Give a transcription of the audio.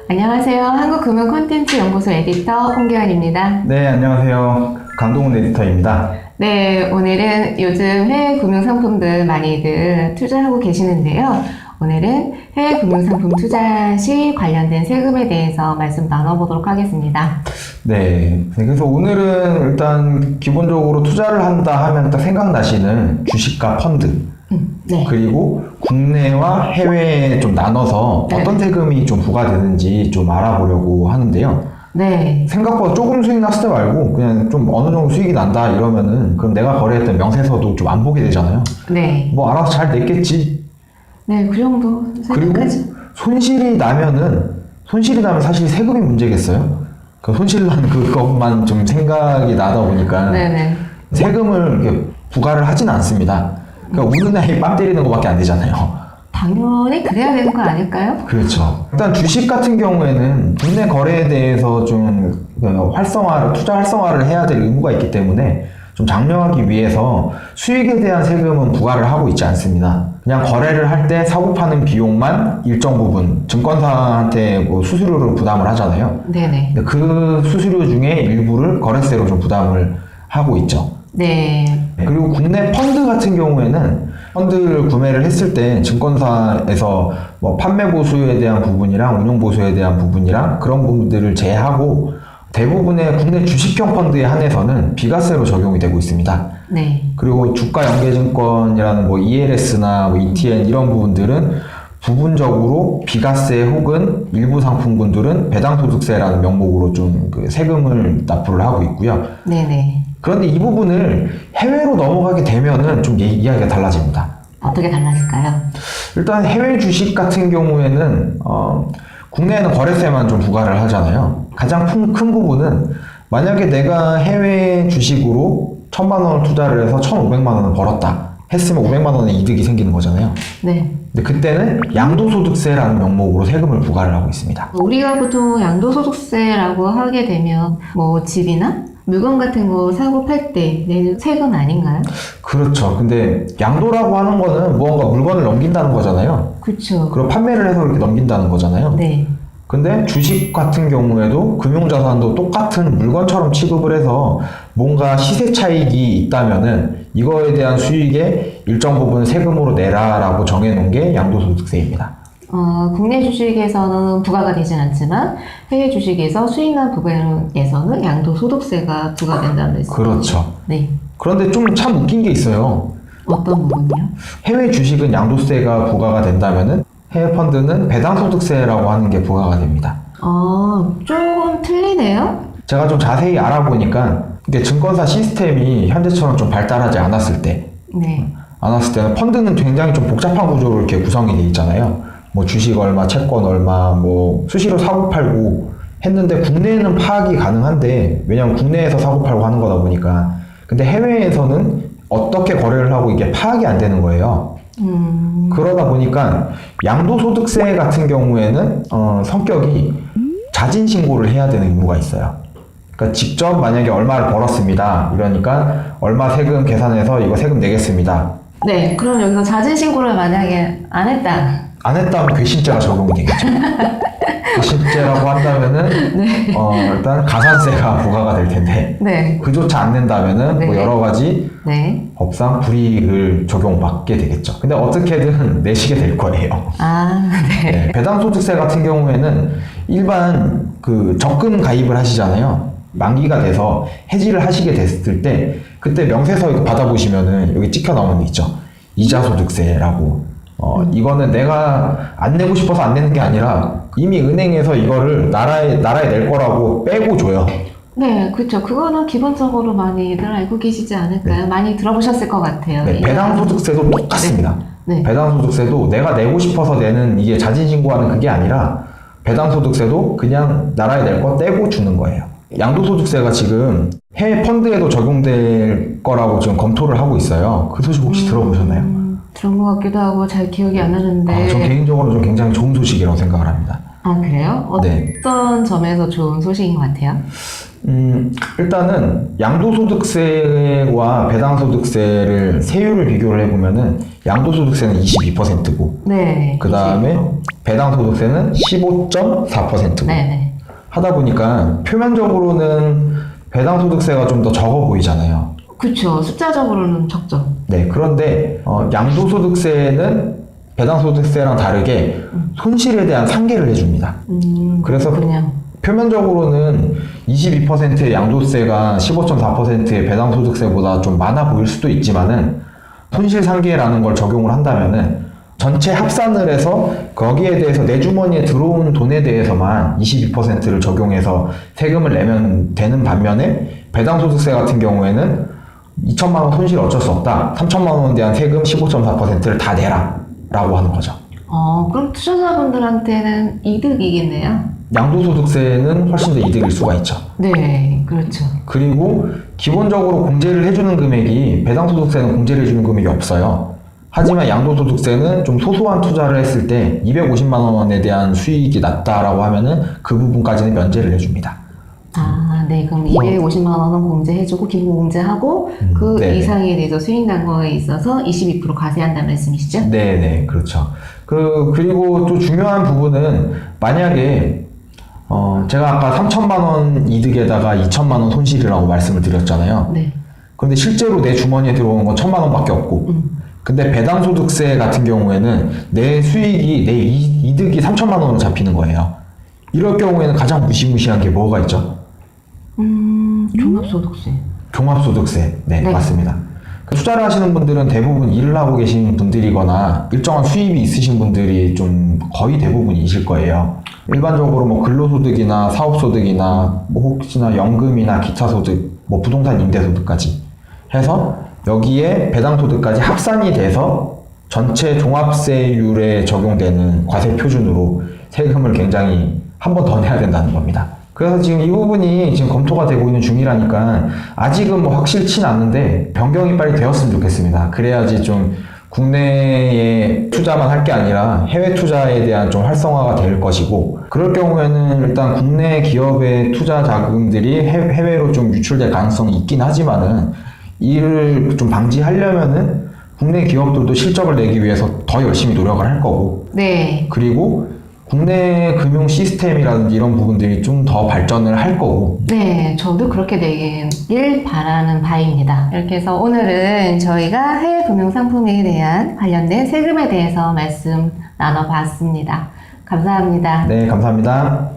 안녕하세요. 한국금융콘텐츠연구소 에디터 홍계환입니다. 네, 안녕하세요. 강동훈 에디터입니다. 네, 오늘은 요즘 해외 금융상품들 많이들 투자하고 계시는데요. 오늘은 해외 금융상품 투자 시 관련된 세금에 대해서 말씀 나눠보도록 하겠습니다. 네, 그래서 오늘은 일단 기본적으로 투자를 한다 하면 딱 생각나시는 주식과 펀드, 네. 그리고 국내와 해외에 좀 나눠서 네. 어떤 세금이 좀 부과되는지 좀 알아보려고 하는데요. 네. 생각보다 조금 수익 났을 때 말고 그냥 좀 어느 정도 수익이 난다 이러면은 그럼 내가 거래했던 명세서도 좀 안 보게 되잖아요. 네. 뭐 알아서 잘 냈겠지. 네, 그 정도 그리고 생각하죠. 손실이 나면 사실 세금이 문제겠어요? 그 손실 난 그것만 좀 생각이 나다 보니까 네네. 세금을 이렇게 부과를 하진 않습니다. 그러니까 우는 아이 뺨 때리는 것밖에 안 되잖아요. 당연히 그래야 되는 거 아닐까요? 그렇죠. 일단 주식 같은 경우에는 국내 거래에 대해서 좀 투자 활성화를 해야 될 의무가 있기 때문에 좀 장려하기 위해서 수익에 대한 세금은 부과를 하고 있지 않습니다. 그냥 거래를 할 때 사고 파는 비용만 일정 부분 증권사한테 뭐 수수료를 부담을 하잖아요. 네네. 근데 그 수수료 중에 일부를 거래세로 좀 부담을 하고 있죠. 네. 그리고 국내 펀드 같은 경우에는 펀드를 구매를 했을 때 증권사에서 뭐 판매 보수에 대한 부분이랑 운용 보수에 대한 부분이랑 그런 부분들을 제외하고 대부분의 국내 주식형 펀드에 한해서는 비과세로 적용이 되고 있습니다. 네. 그리고 주가 연계증권이라는 뭐 ELS나 뭐 ETN 이런 부분들은 부분적으로 비과세 혹은 일부 상품군들은 배당소득세라는 명목으로 좀 그 세금을 납부를 하고 있고요. 네네. 그런데 이 부분을 해외로 넘어가게 되면은 좀 이야기가 달라집니다. 어떻게 달라질까요? 일단 해외 주식 같은 경우에는 국내에는 거래세만 좀 부과를 하잖아요. 가장 큰 부분은 만약에 내가 해외 주식으로 1,000만 원을 투자를 해서 1,500만 원을 벌었다 했으면 500만 원의 이득이 생기는 거잖아요. 네. 근데 그때는 양도소득세라는 명목으로 세금을 부과를 하고 있습니다. 우리가 보통 양도소득세라고 하게 되면 뭐 집이나 물건 같은 거 사고 팔 때 내는 세금 아닌가요? 그렇죠. 근데 양도라고 하는 거는 무언가 물건을 넘긴다는 거잖아요. 그렇죠. 그럼 판매를 해서 이렇게 넘긴다는 거잖아요. 네. 근데 주식 같은 경우에도 금융자산도 똑같은 물건처럼 취급을 해서 뭔가 시세 차익이 있다면은 이거에 대한 수익의 일정 부분 세금으로 내라라고 정해놓은 게 양도소득세입니다. 국내 주식에서는 부과가 되진 않지만 해외 주식에서 수익난 부분에서는 양도소득세가 부과된다는 말씀. 그렇죠. 네. 그런데 좀 참 웃긴 게 있어요. 어떤 부분이요? 해외 주식은 양도세가 부과가 된다면은 해외 펀드는 배당소득세라고 하는 게 부과가 됩니다. 조금 틀리네요? 제가 좀 자세히 알아보니까 이게 증권사 시스템이 현재처럼 좀 발달하지 않았을 네. 때는 펀드는 굉장히 좀 복잡한 구조로 이렇게 구성이 돼 있잖아요. 뭐 주식 얼마, 채권 얼마, 뭐 수시로 사고 팔고 했는데 국내에는 파악이 가능한데 왜냐면 국내에서 사고 팔고 하는 거다 보니까 근데 해외에서는 어떻게 거래를 하고 이게 파악이 안 되는 거예요. 그러다 보니까 양도소득세 같은 경우에는 성격이 자진 신고를 해야 되는 의무가 있어요. 그러니까 직접 만약에 얼마를 벌었습니다. 이러니까 얼마 세금 계산해서 이거 세금 내겠습니다. 네. 그럼 여기서 자진신고를 만약에 안 했다. 안 했다면 괘씸죄가 적용이 되겠죠. 괘씸죄라고 한다면은 일단 가산세가 부과가 될 텐데 네. 그조차 안 낸다면은 네. 뭐 여러 가지 네. 법상 불이익을 적용받게 되겠죠. 근데 어떻게든 내시게 될 거예요. 네. 네, 배당소득세 같은 경우에는 일반 그 적금 가입을 하시잖아요. 만기가 돼서 해지를 하시게 됐을 때 그때 명세서 이거 받아보시면은 여기 찍혀 나오는 게 있죠. 이자소득세라고. 이거는 내가 안 내고 싶어서 안 내는 게 아니라 이미 은행에서 이거를 나라에 낼 거라고 빼고 줘요. 네, 그렇죠. 그거는 기본적으로 많이들 알고 계시지 않을까요? 네. 많이 들어보셨을 것 같아요. 네, 배당소득세도 똑같습니다. 네. 배당소득세도 내가 내고 싶어서 내는 이게 자진신고하는 그게 아니라 배당소득세도 그냥 나라에 낼 거 떼고 주는 거예요. 양도소득세가 지금 해외 펀드에도 적용될 거라고 지금 검토를 하고 있어요. 그 소식 혹시 들어보셨나요? 들은 것 같기도 하고 잘 기억이 안 나는데. 전 개인적으로 좀 굉장히 좋은 소식이라고 생각을 합니다. 그래요? 어떤 점에서 좋은 소식인 것 같아요? 일단은 양도소득세와 배당소득세를 세율을 비교를 해보면은 양도소득세는 22%고 네. 그 다음에 배당 소득세는 15.4%고 네네. 하다 보니까 표면적으로는 배당 소득세가 좀 더 적어 보이잖아요. 그쵸. 숫자적으로는 적죠. 네, 그런데 양도소득세는 배당소득세랑 다르게 손실에 대한 상계를 해줍니다. 그래서 그렇군요. 표면적으로는 22%의 양도세가 15.4%의 배당소득세보다 좀 많아 보일 수도 있지만은 손실 상계라는 걸 적용을 한다면은 전체 합산을 해서 거기에 대해서 내 주머니에 들어온 돈에 대해서만 22%를 적용해서 세금을 내면 되는 반면에 배당소득세 같은 경우에는 2천만 원 손실 어쩔 수 없다. 3천만 원에 대한 세금 15.4%를 다 내라 라고 하는 거죠. 그럼 투자자분들한테는 이득이겠네요. 양도소득세는 훨씬 더 이득일 수가 있죠. 네, 그렇죠. 그리고 기본적으로 공제를 해주는 금액이 배당소득세는 공제를 해주는 금액이 없어요. 하지만 양도소득세는 좀 소소한 투자를 했을 때 250만 원에 대한 수익이 났다라고 하면은 그 부분까지는 면제를 해줍니다. 네. 그럼 250만 원은 공제해주고 기본 공제하고 그 네네. 이상에 대해서 수익 난 거에 있어서 22% 과세한다는 말씀이시죠? 네네, 그렇죠. 그리고 또 중요한 부분은 만약에 제가 아까 3천만 원 이득에다가 2천만 원 손실이라고 말씀을 드렸잖아요. 네. 그런데 실제로 내 주머니에 들어오는 건 1천만 원밖에 없고 근데 배당소득세 같은 경우에는 내 수익이, 내 이득이 3천만 원으로 잡히는 거예요. 이럴 경우에는 가장 무시무시한 게 뭐가 있죠? 종합소득세. 종합소득세. 네, 네. 맞습니다. 투자를 하시는 분들은 대부분 일을 하고 계신 분들이거나 일정한 수입이 있으신 분들이 좀 거의 대부분이실 거예요. 일반적으로 뭐 근로소득이나 사업소득이나 뭐 혹시나 연금이나 기타 소득, 뭐 부동산 임대소득까지 해서 여기에 배당소득까지 합산이 돼서 전체 종합세율에 적용되는 과세 표준으로 세금을 굉장히 한 번 더 내야 된다는 겁니다. 그래서 지금 이 부분이 지금 검토가 되고 있는 중이라니까 아직은 뭐 확실치는 않는데 변경이 빨리 되었으면 좋겠습니다. 그래야지 좀 국내에 투자만 할 게 아니라 해외 투자에 대한 좀 활성화가 될 것이고 그럴 경우에는 일단 국내 기업의 투자 자금들이 해외로 좀 유출될 가능성이 있긴 하지만은 이를 좀 방지하려면은 국내 기업들도 실적을 내기 위해서 더 열심히 노력을 할 거고 네. 그리고 국내 금융 시스템이라든지 이런 부분들이 좀 더 발전을 할 거고 네, 저도 그렇게 되길 바라는 바입니다. 이렇게 해서 오늘은 저희가 해외 금융 상품에 대한 관련된 세금에 대해서 말씀 나눠봤습니다. 감사합니다. 네, 감사합니다.